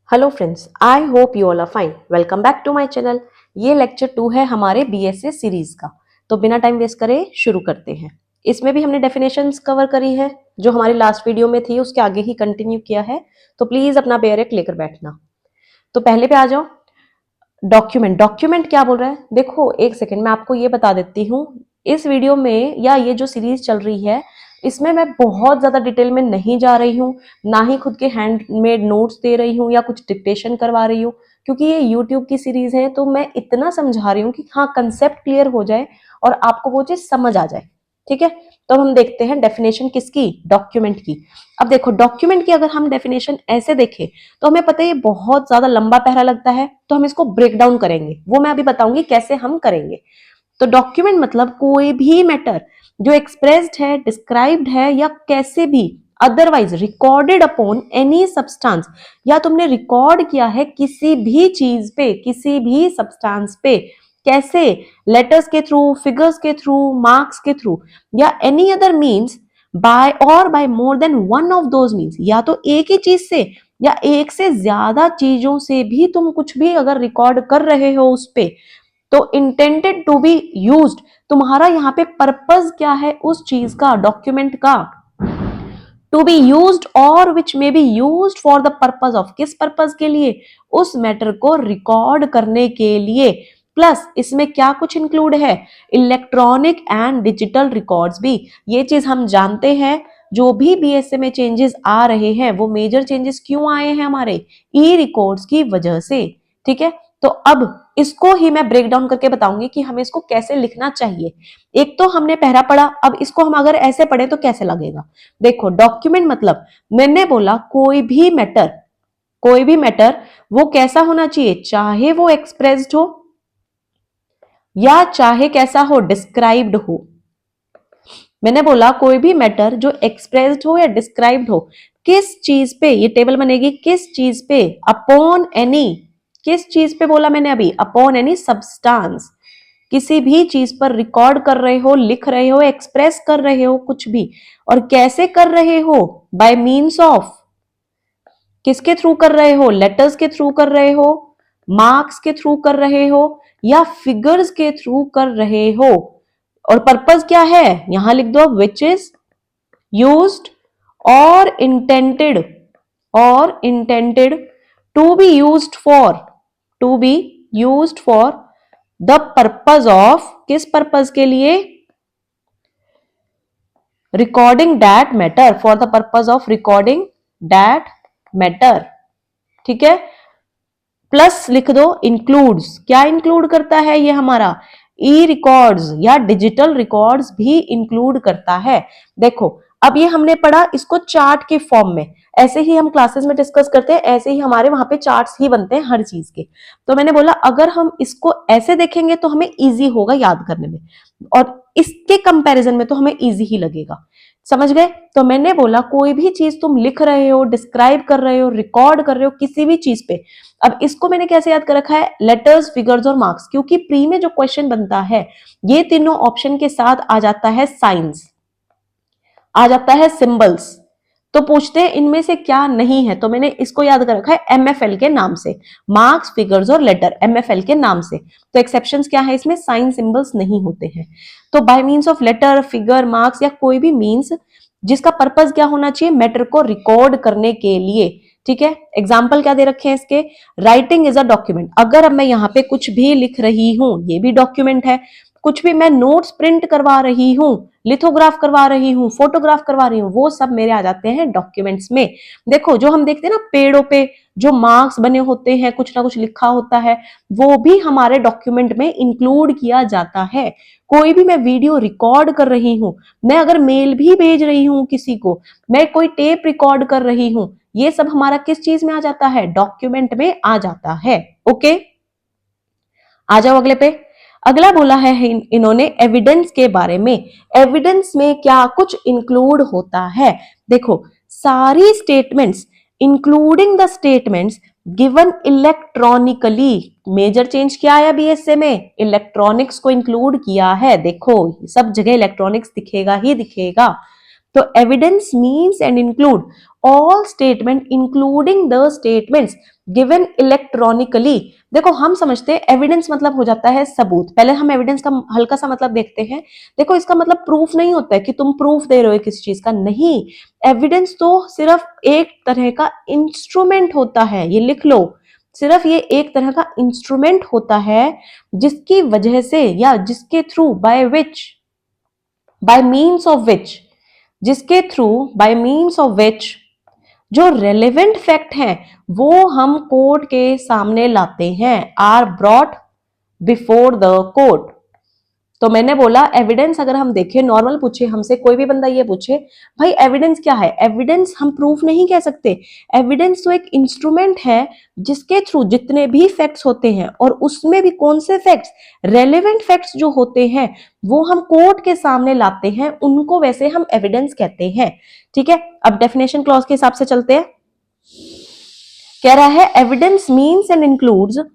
Hello friends, I hope you all are fine. Welcome back to my channel. ये lecture 2 है हमारे BSA series का। तो बिना टाइम वेस्ट करे शुरू करते हैं। इसमें भी हमने डेफिनेशंस कवर करी है जो हमारी लास्ट वीडियो में थी, उसके आगे ही कंटिन्यू किया है। तो प्लीज अपना बेयरक लेकर बैठना। तो पहले पे आ जाओ। डॉक्यूमेंट डॉक्यूमेंट क्या बोल रहा है, देखो एक सेकेंड मैं आपको ये बता देती हूँ। इस वीडियो में या ये जो सीरीज चल रही है इसमें मैं बहुत ज्यादा डिटेल में नहीं जा रही हूँ, ना ही खुद के हैंडमेड नोट्स दे रही हूँ या कुछ डिक्टेशन करवा रही हूँ, क्योंकि ये यूट्यूब की सीरीज है। तो मैं इतना समझा रही हूँ कि हाँ, कंसेप्ट क्लियर हो जाए और आपको वो चीज समझ आ जाए। ठीक है, तो हम देखते हैं डेफिनेशन किसकी, डॉक्यूमेंट की। अब देखो, डॉक्यूमेंट की अगर हम डेफिनेशन ऐसे देखें तो हमें पता है ये बहुत ज्यादा लंबा पैरा लगता है, तो हम इसको ब्रेक डाउन करेंगे। वो मैं अभी बताऊंगी कैसे हम करेंगे। तो डॉक्यूमेंट मतलब कोई भी मैटर जो एक्सप्रेस्ड है, डिस्क्राइब्ड है या कैसे भी otherwise recorded upon any substance, या तुमने रिकॉर्ड किया है किसी भी चीज पे, किसी भी सब्सटेंस पे, कैसे, लेटर्स के थ्रू, फिगर्स के थ्रू, मार्क्स के थ्रू या any other means, by or by more than one of those means, या तो एक ही चीज से या एक से ज्यादा चीजों से भी तुम कुछ भी अगर रिकॉर्ड कर रहे हो उस पे, तो इंटेंडेड टू बी यूज्ड, तुम्हारा यहाँ पे पर्पस क्या है उस चीज का, डॉक्यूमेंट का, टू बी यूज्ड और which may be used for the purpose of, किस पर्पस के लिए, उस मैटर को रिकॉर्ड करने के लिए। प्लस इसमें क्या कुछ इंक्लूड है, इलेक्ट्रॉनिक एंड डिजिटल रिकॉर्ड्स भी। ये चीज हम जानते हैं, जो भी बीएसए में चेंजेस आ रहे हैं वो मेजर चेंजेस क्यों आए हैं, हमारे ई रिकॉर्ड्स की वजह से। ठीक है, तो अब इसको ही मैं ब्रेक डाउन करके बताऊंगी कि हमें इसको कैसे लिखना चाहिए। एक तो हमने पहला पढ़ा, अब इसको हम अगर ऐसे पढ़े तो कैसे लगेगा। देखो, डॉक्यूमेंट मतलब मैंने बोला कोई भी मैटर, कोई भी मैटर वो कैसा होना चाहिए, चाहे वो एक्सप्रेस्ड हो या चाहे कैसा हो, डिस्क्राइब्ड हो। मैंने बोला कोई भी मैटर जो एक्सप्रेस्ड हो या डिस्क्राइब्ड हो, किस चीज पे ये टेबल बनेगी, किस चीज पे, अपॉन एनी, किस चीज पे बोला मैंने अभी, अपॉन एनी सब्सटेंस, किसी भी चीज पर रिकॉर्ड कर रहे हो, लिख रहे हो, एक्सप्रेस कर रहे हो कुछ भी, और कैसे कर रहे हो, बाय मीन्स ऑफ, किसके थ्रू कर रहे हो, लेटर्स के थ्रू कर रहे हो, मार्क्स के थ्रू कर रहे हो या फिगर्स के थ्रू कर रहे हो, और पर्पस क्या है यहां लिख दो, which is used or intended, or intended to be used for, to be used for the purpose of, किस पर्पज के लिए, recording that matter, for the purpose of recording that matter. ठीक है, प्लस लिख दो इंक्लूड्स, क्या इंक्लूड करता है ये हमारा, ई रिकॉर्ड्स या डिजिटल रिकॉर्ड्स भी इंक्लूड करता है। देखो, अब ये हमने पढ़ा इसको चार्ट के फॉर्म में, ऐसे ही हम क्लासेस में डिस्कस करते हैं, ऐसे ही हमारे वहां पे चार्ट्स ही बनते हैं हर चीज के। तो मैंने बोला अगर हम इसको ऐसे देखेंगे तो हमें इजी होगा याद करने में, और इसके कंपैरिजन में तो हमें इजी ही लगेगा। समझ गए? तो मैंने बोला कोई भी चीज तुम लिख रहे हो, डिस्क्राइब कर रहे हो, रिकॉर्ड कर रहे हो किसी भी चीज पे। अब इसको मैंने कैसे याद कर रखा है, लेटर्स, फिगर्स और मार्क्स, क्योंकि प्री में जो क्वेश्चन बनता है ये तीनों ऑप्शन के साथ आ जाता है साइंस, आ जाता है सिंबल्स। तो पूछते हैं इनमें से क्या नहीं है, तो मैंने इसको याद कर रखा है एमएफएल के नाम से, मार्क्स, फिगर्स और लेटर, एमएफएल के नाम से। तो एक्सेप्शंस क्या है इसमें, साइन सिंबल्स नहीं होते हैं। तो by means of letter, figure, marks या कोई भी मीन्स जिसका पर्पज क्या होना चाहिए, मैटर को रिकॉर्ड करने के लिए। ठीक है, एग्जाम्पल क्या दे रखे हैं इसके, राइटिंग इज अ डॉक्यूमेंट, अगर अब मैं यहाँ पे कुछ भी लिख रही हूं ये भी डॉक्यूमेंट है, कुछ भी मैं नोट्स प्रिंट करवा रही हूं, लिथोग्राफ करवा रही हूँ, फोटोग्राफ करवा रही हूँ, वो सब मेरे आ जाते हैं डॉक्यूमेंट्स में। देखो जो हम देखते हैं ना पेड़ों पे जो मार्क्स बने होते हैं, कुछ ना कुछ लिखा होता है, वो भी हमारे डॉक्यूमेंट में इंक्लूड किया जाता है। कोई भी मैं वीडियो रिकॉर्ड कर रही हूँ, मैं अगर मेल भी भेज रही हूँ किसी को, मैं कोई टेप रिकॉर्ड कर रही हूँ, ये सब हमारा किस चीज में आ जाता है, डॉक्यूमेंट में आ जाता है। ओके, आ जाओ अगले पे। अगला बोला है इन्होंने एविडेंस के बारे में। एविडेंस में क्या कुछ इंक्लूड होता है, देखो सारी statements including the statements given electronically, major change क्या आया बीएसए में, इलेक्ट्रॉनिक्स को इंक्लूड किया है। देखो सब जगह इलेक्ट्रॉनिक्स दिखेगा ही दिखेगा। तो evidence means and include all statement including the statements given electronically. देखो हम समझते हैं एविडेंस मतलब हो जाता है सबूत। पहले हम एविडेंस का हल्का सा मतलब देखते हैं। देखो इसका मतलब प्रूफ नहीं होता है कि तुम प्रूफ दे रहे हो किसी चीज का, नहीं। एविडेंस तो सिर्फ एक तरह का इंस्ट्रूमेंट होता है, ये लिख लो। सिर्फ ये एक तरह का इंस्ट्रूमेंट होता है जिसकी वजह से या जिसके through by means of which जिसके through by means of which जो रेलेवेंट फैक्ट हैं वो हम कोर्ट के सामने लाते हैं, are brought before the court. तो मैंने बोला एविडेंस अगर हम देखें, नॉर्मल पूछे हमसे, कोई भी बंदा ये पूछे भाई एविडेंस क्या है, एविडेंस हम प्रूफ नहीं कह सकते। एविडेंस तो एक इंस्ट्रूमेंट है जिसके थ्रू जितने भी फैक्ट्स होते हैं, और उसमें भी कौन से फैक्ट्स, रेलेवेंट फैक्ट्स जो होते हैं वो हम कोर्ट के सामने लाते हैं, उनको वैसे हम एविडेंस कहते हैं। ठीक है, अब डेफिनेशन क्लॉज के हिसाब से चलते हैं। कह रहा है evidence means and includes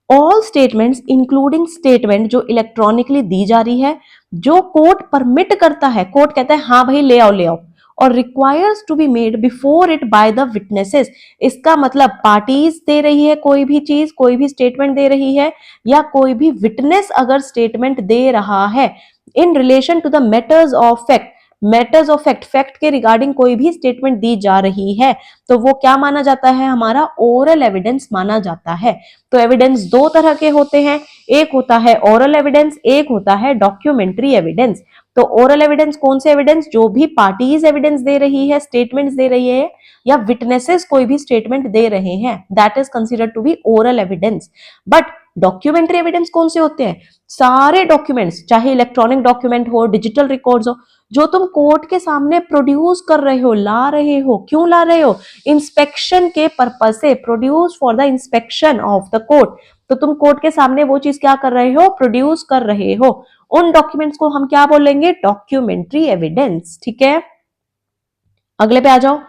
all statements including statement जो इलेक्ट्रॉनिकली दी जा रही है, जो कोर्ट परमिट करता है, कोर्ट कहता है हाँ भाई ले आओ, or requires to be made before it by the witnesses. इसका मतलब पार्टीज दे रही है कोई भी चीज, कोई भी स्टेटमेंट दे रही है, या कोई भी विटनेस अगर स्टेटमेंट दे रहा है in relation to the matters of fact, matters of fact, fact के रिगार्डिंग कोई भी स्टेटमेंट दी जा रही है, तो वो क्या माना जाता है, हमारा ओरल एविडेंस माना जाता है। तो एविडेंस दो तरह के होते हैं, एक होता है ओरल एविडेंस, एक होता है डॉक्यूमेंट्री एविडेंस। तो ओरल एविडेंस कौन से एविडेंस, जो भी पार्टीज एविडेंस दे रही है, स्टेटमेंट्स दे रही है, या विटनेसेस कोई भी स्टेटमेंट दे रहे हैं, that is considered to be oral evidence. But documentary evidence कौन से होते हैं, सारे डॉक्यूमेंट्स, चाहे इलेक्ट्रॉनिक डॉक्यूमेंट हो, डिजिटल रिकॉर्ड्स हो, जो तुम कोर्ट के सामने प्रोड्यूस कर रहे हो, ला रहे हो, क्यों ला रहे हो, इंस्पेक्शन के पर्पज से, produce for the inspection of the court. तो तुम कोर्ट के सामने वो चीज क्या कर रहे हो, प्रोड्यूस कर रहे हो, उन डॉक्यूमेंट्स को हम क्या बोलेंगे, डॉक्यूमेंट्री एविडेंस। ठीक है, अगले पे आ जाओ,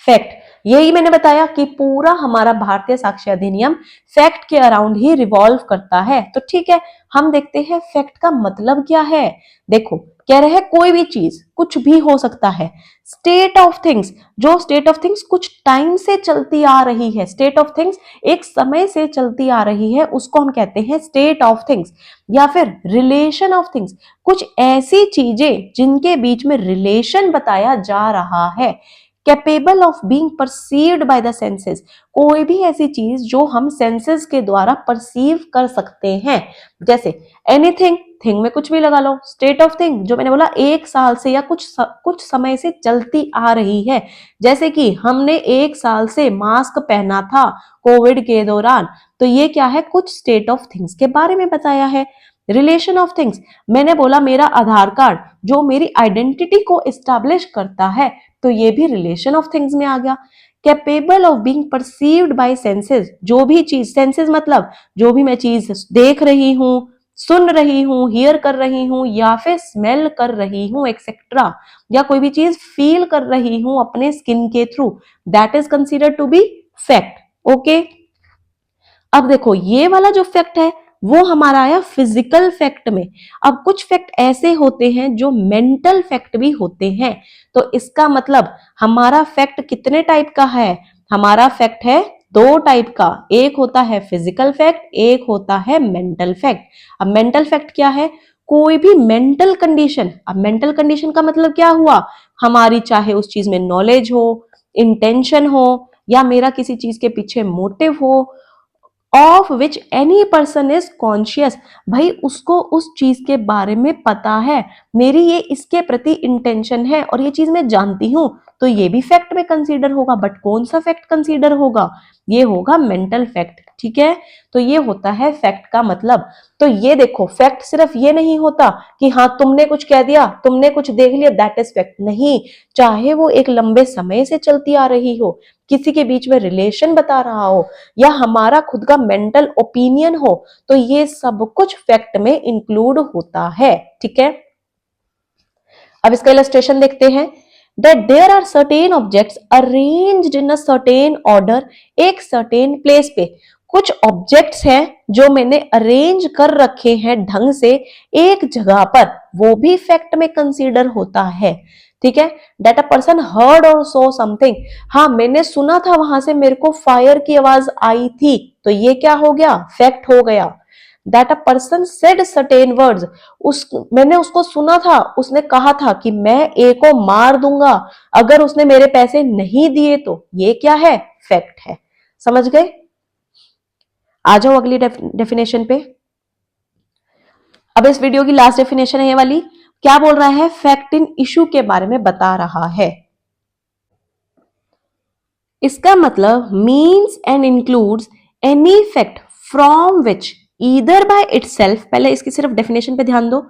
फैक्ट। यही मैंने बताया कि पूरा हमारा भारतीय साक्ष्य अधिनियम फैक्ट के अराउंड ही रिवॉल्व करता है। तो ठीक है, हम देखते हैं फैक्ट का मतलब क्या है। देखो कह रहे हैं कोई भी चीज कुछ भी हो सकता है, स्टेट ऑफ थिंग्स, जो स्टेट ऑफ थिंग्स कुछ टाइम से चलती आ रही है, स्टेट ऑफ थिंग्स एक समय से चलती आ रही है, उसको हम कहते हैं स्टेट ऑफ थिंग्स। या फिर रिलेशन ऑफ थिंग्स, कुछ ऐसी चीजें जिनके बीच में रिलेशन बताया जा रहा है। Capable of being perceived by the senses, कोई भी ऐसी चीज जो हम सेंसेस के द्वारा परसीव कर सकते हैं, जैसे एनीथिंग, थिंग में कुछ भी लगा लो, स्टेट ऑफ थिंग जो मैंने बोला एक साल से या कुछ समय से चलती आ रही है, जैसे कि हमने एक साल से मास्क पहना था कोविड के दौरान, तो ये क्या है, कुछ स्टेट ऑफ थिंग्स के बारे में बताया है। रिलेशन ऑफ थिंग्स, मैंने बोला मेरा आधार कार्ड जो मेरी आइडेंटिटी को एस्टैब्लिश करता है, तो ये भी रिलेशन ऑफ थिंग्स में आ गया। Capable of being perceived bye senses, जो भी चीज, सेंसेस मतलब जो भी मैं चीज देख रही हूं, सुन रही हूं, हियर कर रही हूं, या फिर स्मेल कर रही हूं एक्सेट्रा, या कोई भी चीज फील कर रही हूं अपने स्किन के through, that is considered to be fact. Okay, अब देखो ये वाला जो फैक्ट है वो हमारा आया फिजिकल फैक्ट में। अब कुछ फैक्ट ऐसे होते हैं जो मेंटल फैक्ट भी होते हैं। तो इसका मतलब हमारा फैक्ट कितने टाइप का है, हमारा फैक्ट है दो टाइप का, एक होता है फिजिकल फैक्ट, एक होता है मेंटल फैक्ट। अब मेंटल फैक्ट क्या है, कोई भी मेंटल कंडीशन, अब मेंटल कंडीशन का मतलब क्या हुआ, हमारी चाहे उस चीज में नॉलेज हो, इंटेंशन हो, या मेरा किसी चीज के पीछे मोटिव हो, of which any person is conscious, भाई उसको उस चीज के बारे में पता है, मेरी ये इसके प्रति इंटेंशन है और ये चीज मैं जानती हूं, तो ये भी फैक्ट में कंसीडर होगा। बट कौन सा फैक्ट कंसीडर होगा, ये होगा मेंटल फैक्ट। ठीक है, तो ये होता है फैक्ट का मतलब। तो ये देखो फैक्ट सिर्फ ये नहीं होता कि हाँ तुमने कुछ कह दिया, तुमने कुछ देख लिया, दैट इज फैक्ट, नहीं। चाहे वो एक लंबे समय से चलती आ रही हो, किसी के बीच में रिलेशन बता रहा हो, या हमारा खुद का मेंटल ओपिनियन हो, तो ये सब कुछ फैक्ट में इंक्लूड होता है। ठीक है, अब इसका इलस्ट्रेशन देखते हैं। that there are certain objects arranged in a certain order, एक certain place पे कुछ ऑब्जेक्ट्स हैं जो मैंने अरेंज कर रखे हैं ढंग से एक जगह पर, वो भी फैक्ट में कंसीडर होता है। ठीक है, डेट अ पर्सन हर्ड और सो समथिंग, हाँ मैंने सुना था वहां से मेरे को फायर की आवाज आई थी, तो ये क्या हो गया, फैक्ट हो गया। That a person said certain words, उस मैंने उसको सुना था, उसने कहा था कि मैं ए को मार दूंगा अगर उसने मेरे पैसे नहीं दिए, तो ये क्या है, फैक्ट है। समझ गए? आ जाओ अगली डेफिनेशन पे। अब इस वीडियो की लास्ट डेफिनेशन है ये वाली, क्या बोल रहा है, फैक्ट इन इशू के बारे में बता रहा है। इसका मतलब means and includes any fact from which either by itself, पहले इसकी सिर्फ डेफिनेशन पे ध्यान दो,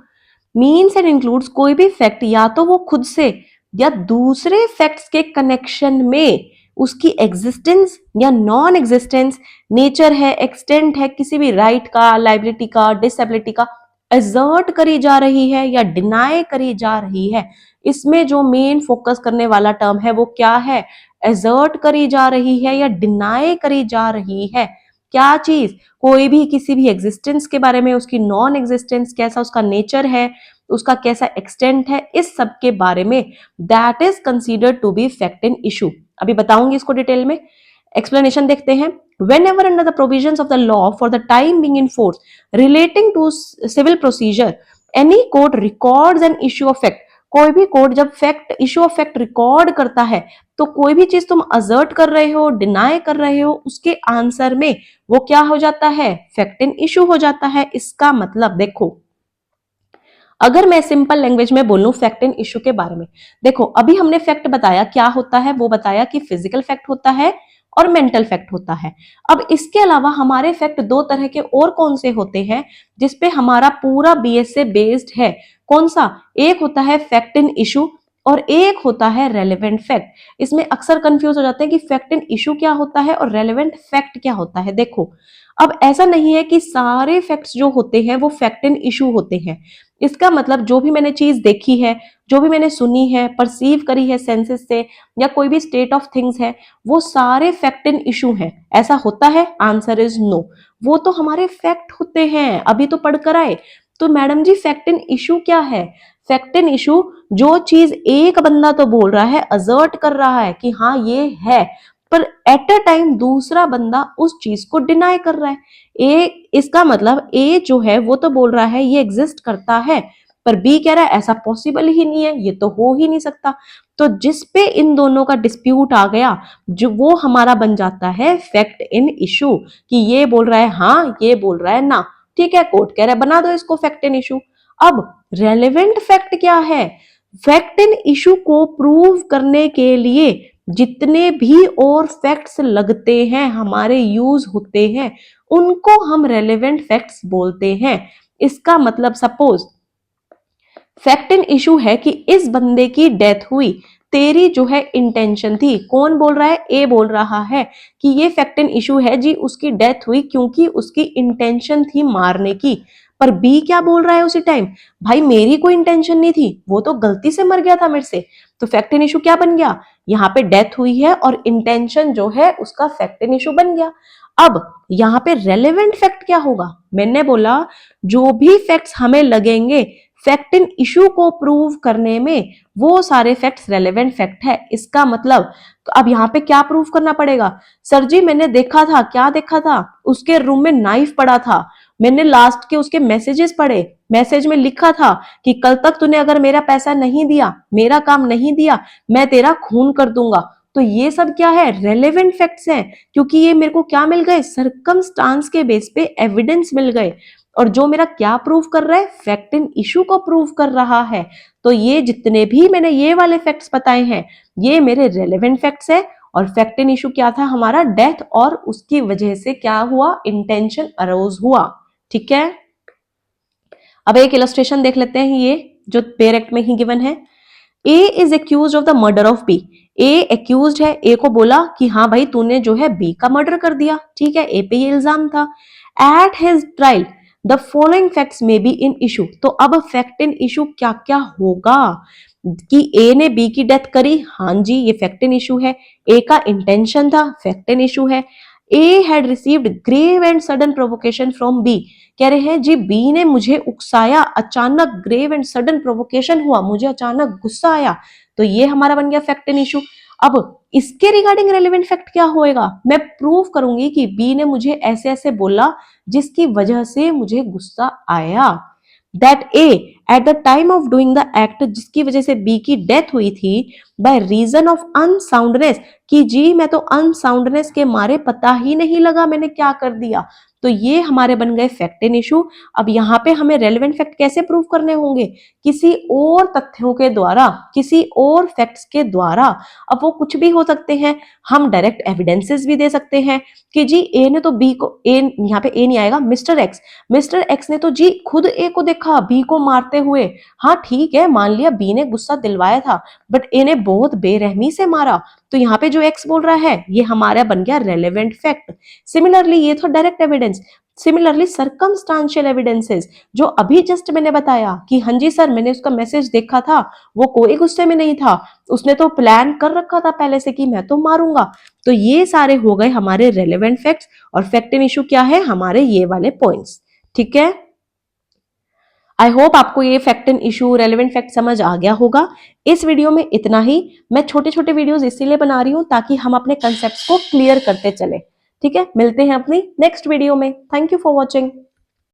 मीन्स एंड इंक्लूड्स कोई भी फैक्ट या तो वो खुद से या दूसरे फैक्ट्स के कनेक्शन में उसकी एग्जिस्टेंस या नॉन एग्जिस्टेंस, नेचर है, एक्सटेंट है, किसी भी राइट का, लाइबिलिटी का, डिसेबिलिटी का एजर्ट करी जा रही है या डिनाई करी जा रही है। इसमें जो मेन फोकस करने वाला टर्म है वो क्या है, एजर्ट करी जा रही है या डिनाई करी जा रही है। क्या चीज, कोई भी किसी भी एग्जिस्टेंस के बारे में, उसकी नॉन एग्जिस्टेंस, कैसा उसका नेचर है, उसका कैसा एक्सटेंट है, इस सब के बारे में that is considered to be fact in issue. अभी बताऊंगी इसको डिटेल में, एक्सप्लेनेशन देखते हैं। Whenever under the provisions of the law for the time being in force relating to civil procedure, any court records an issue of fact, कोई भी court जब fact, issue of fact record करता है, तो कोई भी चीज तुम असर्ट कर रहे हो, डिनाई कर रहे हो, उसके आंसर में वो क्या हो जाता है, फैक्ट इन इशू हो जाता है। इसका मतलब देखो, अगर मैं सिंपल लैंग्वेज में बोलूं फैक्ट इन इशू के बारे में, देखो अभी हमने फैक्ट बताया क्या होता है, वो बताया कि फिजिकल फैक्ट होता है और मेंटल फैक्ट होता है। अब इसके अलावा हमारे फैक्ट दो तरह के और कौन से होते हैं जिसपे हमारा पूरा बीएसए बेस्ड है, कौन सा, एक होता है फैक्ट इन इशू और एक होता है रेलेवेंट फैक्ट। इसमें अक्सर कंफ्यूज हो जाते हैं कि फैक्ट इन इशू क्या होता है और रेलेवेंट फैक्ट क्या होता है। देखो अब ऐसा नहीं है कि सारे फैक्ट्स जो होते हैं वो फैक्ट इन इशू होते हैं। इसका मतलब जो भी मैंने चीज देखी है, जो भी मैंने सुनी है, परसीव करी है सेंसेस से, या कोई भी स्टेट ऑफ थिंग्स है, वो सारे फैक्ट इन इशू हैं। ऐसा होता है, आंसर इज नो, वो तो हमारे फैक्ट होते हैं। अभी तो पढ़कर आए। तो madam ji fact in issue क्या है, फैक्ट इन इशू जो चीज एक बंदा तो बोल रहा है, अजर्ट कर रहा है कि हाँ ये है, पर एट अ टाइम दूसरा बंदा उस चीज को डिनाई कर रहा है। ए, इसका मतलब ए जो है वो तो बोल रहा है ये एग्जिस्ट करता है, पर बी कह रहा है ऐसा पॉसिबल ही नहीं है, ये तो हो ही नहीं सकता। तो जिस पे इन दोनों का डिस्प्यूट आ गया, जो वो हमारा बन जाता है फैक्ट इन इशू, कि ये बोल रहा है हाँ, ये बोल रहा है ना। ठीक है, कोर्ट कह रहा है बना दो इसको फैक्ट इन इशू। अब रेलेवेंट फैक्ट क्या है, फैक्ट इन इशू को प्रूव करने के लिए जितने भी और फैक्ट्स लगते हैं, हमारे यूज होते हैं, उनको हम रेलेवेंट फैक्ट्स बोलते हैं। इसका मतलब सपोज फैक्ट इन इशू है कि इस बंदे की डेथ हुई, तेरी जो है इंटेंशन थी, कौन बोल रहा है, ए बोल रहा है कि ये फैक्ट इन इशू है जी, उसकी डेथ हुई क्योंकि उसकी इंटेंशन थी मारने की। पर बी क्या बोल रहा है उसी टाइम, भाई मेरी कोई इंटेंशन नहीं थी, वो तो गलती से मर गया था मेरे से। तो फैक्ट इन इशू क्या बन गया, यहाँ पे डेथ हुई है और इंटेंशन जो है उसका फैक्ट इन इशू बन गया। अब यहाँ पे रेलेवेंट फैक्ट क्या होगा, मैंने बोला जो भी फैक्ट्स हमें लगेंगे फैक्ट इन इशू को प्रूव करने में, वो सारे फैक्ट्स रेलेवेंट फैक्ट है। इसका मतलब तो अब यहाँ पे क्या प्रूव करना पड़ेगा, सर जी मैंने देखा था, क्या देखा था, उसके रूम में नाइफ पड़ा था, मैंने लास्ट के उसके मैसेजेस पढ़े, मैसेज में लिखा था कि कल तक तूने अगर मेरा पैसा नहीं दिया, मेरा काम नहीं दिया, मैं तेरा खून कर दूंगा। तो ये सब क्या है, रेलेवेंट फैक्ट्स हैं, क्योंकि ये मेरे को क्या मिल गए, सरकमस्टांस के बेस पे एविडेंस मिल गए। और जो मेरा क्या प्रूव कर रहा है, फैक्ट इन इशू को प्रूव कर रहा है। तो ये जितने भी मैंने ये वाले फैक्ट्स बताए हैं, ये मेरे रेलेवेंट फैक्ट्स है। और फैक्ट इन इशू क्या था हमारा, डेथ, और उसकी वजह से क्या हुआ, इंटेंशन अरोज हुआ। ठीक है, अब एक इलस्ट्रेशन देख लेते हैं, ये जो पेयर एक्ट में ही गिवन है। A is accused of the murder of B, A accused है, ए को बोला कि हाँ भाई तूने जो है बी का मर्डर कर दिया। ठीक है, ए पे ये इल्जाम था। At his trial the following facts में बी इन इशू, तो अब फैक्ट इन इशू क्या क्या होगा, कि ए ने बी की डेथ करी, हाँ जी ये फैक्ट इन इशू है। ए का इंटेंशन था, फैक्ट इन इशू है। A had received grave and sudden provocation from B. कह रहे हैं जी बी ने मुझे उकसाया, अचानक ग्रेव एंड सडन प्रोवोकेशन हुआ, मुझे अचानक गुस्सा आया। तो ये हमारा बन गया फैक्ट एंड इशू। अब इसके रिगार्डिंग रेलेवेंट फैक्ट क्या होएगा, मैं प्रूव करूंगी कि बी ने मुझे ऐसे ऐसे बोला जिसकी वजह से मुझे गुस्सा आया। That A at the time of doing the act, जिसकी वजह से बी की डेथ हुई थी, बाय रीजन ऑफ अनसाउंडनेस, कि जी मैं तो अनसाउंडनेस के मारे पता ही नहीं लगा मैंने क्या कर दिया। तो ये हमारे बन गए फैक्ट एंड इशू। अब यहाँ पे हमें रेलेवेंट फैक्ट कैसे प्रूव करने होंगे, किसी और तथ्यों के द्वारा, किसी और फैक्ट्स के द्वारा। अब वो कुछ भी हो सकते हैं, हम डायरेक्ट एविडेंसेस भी दे सकते हैं कि जी ए ने तो बी को, ए यहाँ पे ए नहीं आएगा, मिस्टर एक्स ने तो जी खुद ए को देखा बी को मारते हुए। हाँ ठीक है, मान लिया बी ने गुस्सा दिलवाया था, बट ए ने बहुत बेरहमी से मारा। तो यहाँ पे जो एक्स बोल रहा है ये हमारा बन गया रेलेवेंट फैक्ट। सिमिलरली ये तो direct evidence. Similarly circumstantial evidences, जो अभी जस्ट मैंने बताया कि हाँ जी सर मैंने उसका मैसेज देखा था, वो कोई गुस्से में नहीं था, उसने तो प्लान कर रखा था पहले से कि मैं तो मारूंगा। तो ये सारे हो गए हमारे रेलेवेंट फैक्ट्स। और फैक्ट एंड इशू क्या है, हमारे ये वाले पॉइंट्स। ठीक है, आई होप आपको ये fact and issue, relevant fact समझ आ गया होगा। इस वीडियो में इतना ही। मैं छोटे छोटे वीडियोस इसीलिए बना रही हूं ताकि हम अपने कंसेप्ट्स को क्लियर करते चले। ठीक है, मिलते हैं अपनी नेक्स्ट वीडियो में। Thank you for watching.